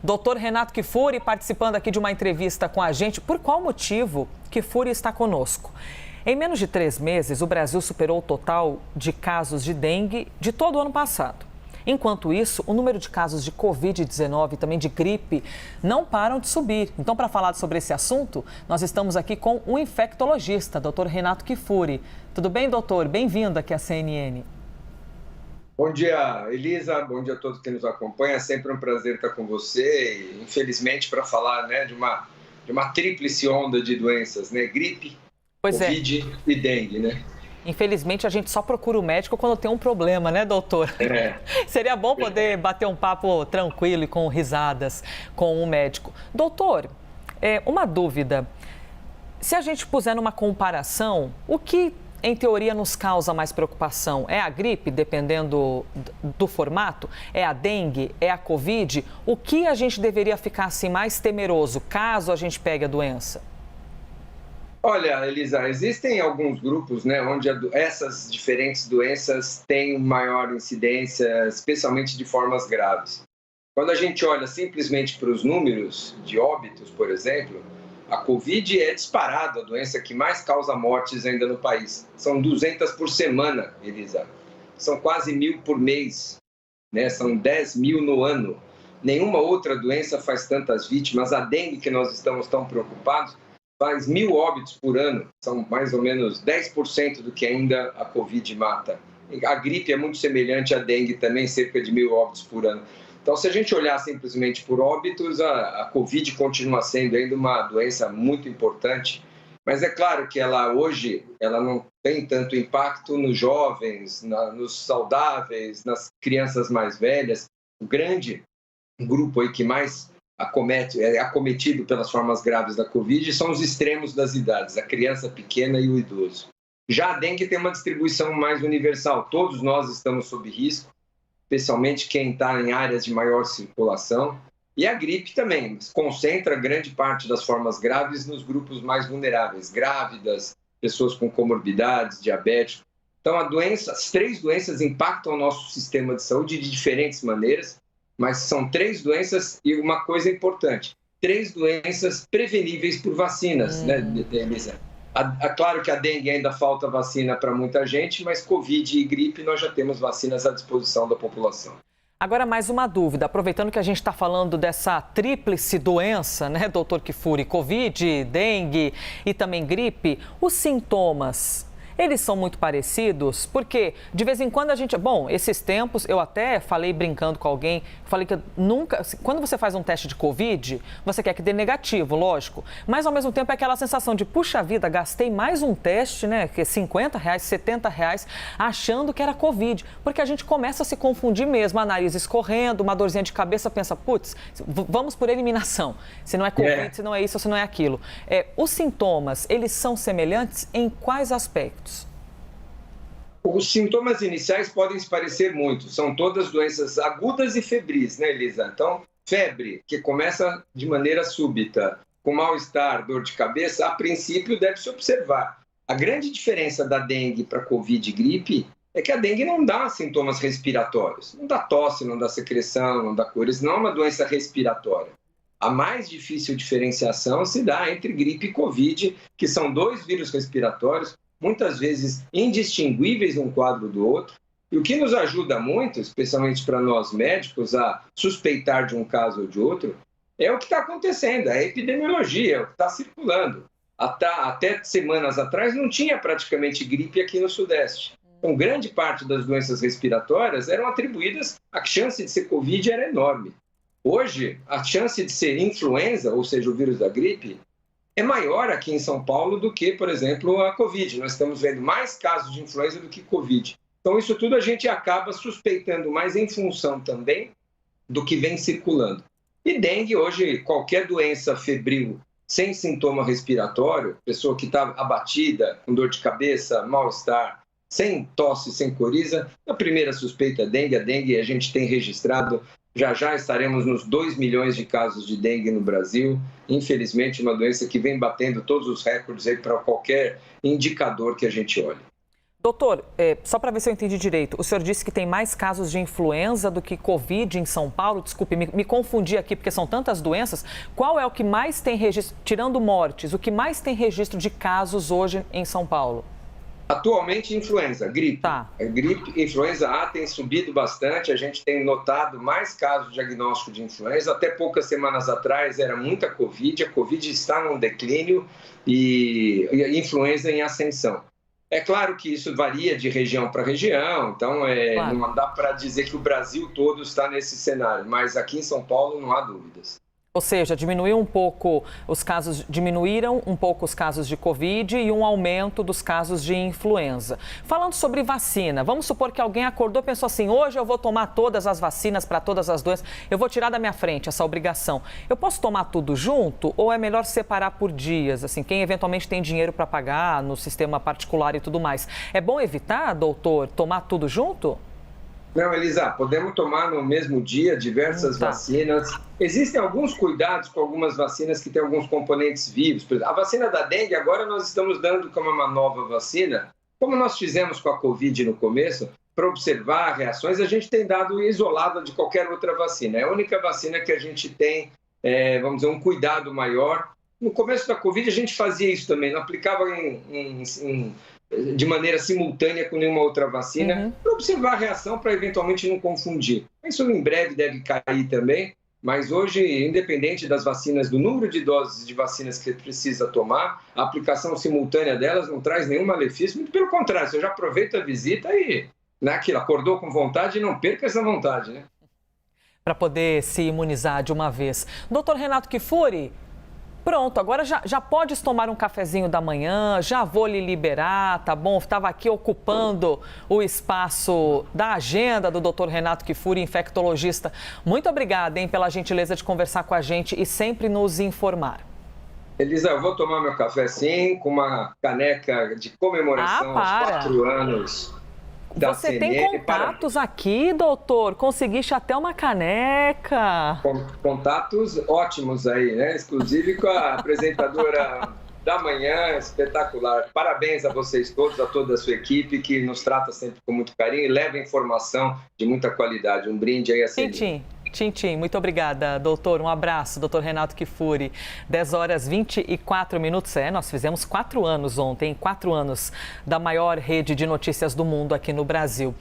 Doutor Renato Kifuri participando aqui de uma entrevista com a gente. Por qual motivo Kifuri está conosco? Em menos de 3 meses, o Brasil superou o total de casos de dengue de todo o ano passado. Enquanto isso, o número de casos de Covid-19 e também de gripe não param de subir. Então, para falar sobre esse assunto, nós estamos aqui com um infectologista, doutor Renato Kifuri. Tudo bem, doutor? Bem-vindo aqui à CNN. Bom dia, Elisa. Bom dia a todos que nos acompanham. É sempre um prazer estar com você e, infelizmente, para falar de uma tríplice onda de doenças, né? Gripe, Covid e dengue, né? Infelizmente, a gente só procura o médico quando tem um problema, né, doutor? Seria bom poder bater um papo tranquilo e com risadas com o médico. Doutor, uma dúvida. Se a gente puser numa comparação, o que, em teoria, nos causa mais preocupação? É a gripe, dependendo do formato? É a dengue? É a Covid? O que a gente deveria ficar assim, mais temeroso, caso a gente pegue a doença? Olha, Elisa, existem alguns grupos, né, onde essas diferentes doenças têm maior incidência, especialmente de formas graves. Quando a gente olha simplesmente para os números de óbitos, por exemplo, a Covid é disparado a doença que mais causa mortes ainda no país. São 200 por semana, Elisa. São quase 1.000 por mês, né? São 10 mil no ano. Nenhuma outra doença faz tantas vítimas. A dengue, que nós estamos tão preocupados, faz 1.000 óbitos por ano. São mais ou menos 10% do que ainda a Covid mata. A gripe é muito semelhante à dengue também, cerca de 1.000 óbitos por ano. Então, se a gente olhar simplesmente por óbitos, a Covid continua sendo ainda uma doença muito importante, mas é claro que hoje ela não tem tanto impacto nos jovens, nos saudáveis, nas crianças mais velhas. O grande grupo aí que mais é acometido pelas formas graves da Covid são os extremos das idades, a criança pequena e o idoso. Já a dengue tem uma distribuição mais universal, todos nós estamos sob risco, especialmente quem está em áreas de maior circulação. E a gripe também concentra grande parte das formas graves nos grupos mais vulneráveis, grávidas, pessoas com comorbidades, diabéticos. Então, as 3 doenças impactam o nosso sistema de saúde de diferentes maneiras, mas são 3 doenças e uma coisa importante, 3 doenças preveníveis por vacinas, né, Elisa? Claro que a dengue ainda falta vacina para muita gente, mas Covid e gripe nós já temos vacinas à disposição da população. Agora, mais uma dúvida, aproveitando que a gente está falando dessa tríplice doença, né, doutor Kifuri, Covid, dengue e também gripe, os sintomas, eles são muito parecidos? Porque de vez em quando a gente... Bom, esses tempos, eu até falei brincando com alguém, falei que nunca... Quando você faz um teste de Covid, você quer que dê negativo, lógico. Mas ao mesmo tempo é aquela sensação de, puxa vida, gastei mais um teste, né? Que é R$50, R$70, achando que era Covid. Porque a gente começa a se confundir mesmo, a nariz escorrendo, uma dorzinha de cabeça, pensa, putz, vamos por eliminação. Se não é Covid, se não é isso, se não é aquilo. Os sintomas, eles são semelhantes em quais aspectos? Os sintomas iniciais podem se parecer muito, são todas doenças agudas e febris, né, Elisa? Então, febre, que começa de maneira súbita, com mal-estar, dor de cabeça, a princípio deve se observar. A grande diferença da dengue para Covid e gripe é que a dengue não dá sintomas respiratórios, não dá tosse, não dá secreção, não dá cores, não é uma doença respiratória. A mais difícil diferenciação se dá entre gripe e Covid, que são 2 vírus respiratórios, muitas vezes indistinguíveis um quadro do outro. E o que nos ajuda muito, especialmente para nós médicos, a suspeitar de um caso ou de outro, é o que está acontecendo, a epidemiologia, é o que está circulando. Até semanas atrás não tinha praticamente gripe aqui no Sudeste. Então, grande parte das doenças respiratórias eram atribuídas, a chance de ser Covid era enorme. Hoje, a chance de ser influenza, ou seja, o vírus da gripe, é maior aqui em São Paulo do que, por exemplo, a Covid. Nós estamos vendo mais casos de influenza do que Covid. Então, isso tudo a gente acaba suspeitando mais em função também do que vem circulando. E dengue, hoje, qualquer doença febril sem sintoma respiratório, pessoa que está abatida, com dor de cabeça, mal-estar, sem tosse, sem coriza, a primeira suspeita é dengue. A dengue a gente tem registrado, já estaremos nos 2 milhões de casos de dengue no Brasil. Infelizmente, uma doença que vem batendo todos os recordes aí para qualquer indicador que a gente olhe. Doutor, só para ver se eu entendi direito, o senhor disse que tem mais casos de influenza do que Covid em São Paulo. Desculpe, me confundi aqui porque são tantas doenças. Qual é o que mais tem registro, tirando mortes, o que mais tem registro de casos hoje em São Paulo? Atualmente, influenza, gripe. Tá. A gripe, influenza A tem subido bastante, a gente tem notado mais casos de diagnóstico de influenza. Até poucas semanas atrás era muita Covid, a Covid está num declínio e a influenza em ascensão. É claro que isso varia de região para região, então Claro. não dá para dizer que o Brasil todo está nesse cenário, mas aqui em São Paulo não há dúvidas. Ou seja, diminuíram um pouco os casos de Covid e um aumento dos casos de influenza. Falando sobre vacina, vamos supor que alguém acordou e pensou assim: hoje eu vou tomar todas as vacinas para todas as doenças, eu vou tirar da minha frente essa obrigação. Eu posso tomar tudo junto ou é melhor separar por dias? Assim, quem eventualmente tem dinheiro para pagar no sistema particular e tudo mais. É bom evitar, doutor, tomar tudo junto? Não, Elisa, podemos tomar no mesmo dia diversas vacinas. Existem alguns cuidados com algumas vacinas que têm alguns componentes vivos. Por exemplo, a vacina da dengue, agora nós estamos dando como uma nova vacina, como nós fizemos com a Covid no começo, para observar reações, a gente tem dado isolada de qualquer outra vacina. É a única vacina que a gente tem, vamos dizer, um cuidado maior. No começo da Covid a gente fazia isso também, não aplicava de maneira simultânea com nenhuma outra vacina, para observar a reação, para eventualmente não confundir. Isso em breve deve cair também, mas hoje, independente das vacinas, do número de doses de vacinas que você precisa tomar, a aplicação simultânea delas não traz nenhum malefício, muito pelo contrário, você já aproveita a visita e, naquilo, acordou com vontade, não perca essa vontade, né? Para poder se imunizar de uma vez. Doutor Renato Kifuri, pronto, agora já podes tomar um cafezinho da manhã, já vou lhe liberar, tá bom? Estava aqui ocupando o espaço da agenda do doutor Renato Kifuri, infectologista. Muito obrigada, hein, pela gentileza de conversar com a gente e sempre nos informar. Elisa, eu vou tomar meu café sim, com uma caneca de comemoração aos 4 anos da Você CNN. tem contatos aqui, doutor? Conseguiste até uma caneca. Contatos ótimos aí, né? Exclusive com a apresentadora da manhã, espetacular. Parabéns a vocês todos, a toda a sua equipe, que nos trata sempre com muito carinho e leva informação de muita qualidade. Um brinde aí a CNN. Tchim, muito obrigada, doutor. Um abraço, doutor Renato Kifuri. 10h24. Nós fizemos 4 anos ontem, 4 anos da maior rede de notícias do mundo aqui no Brasil.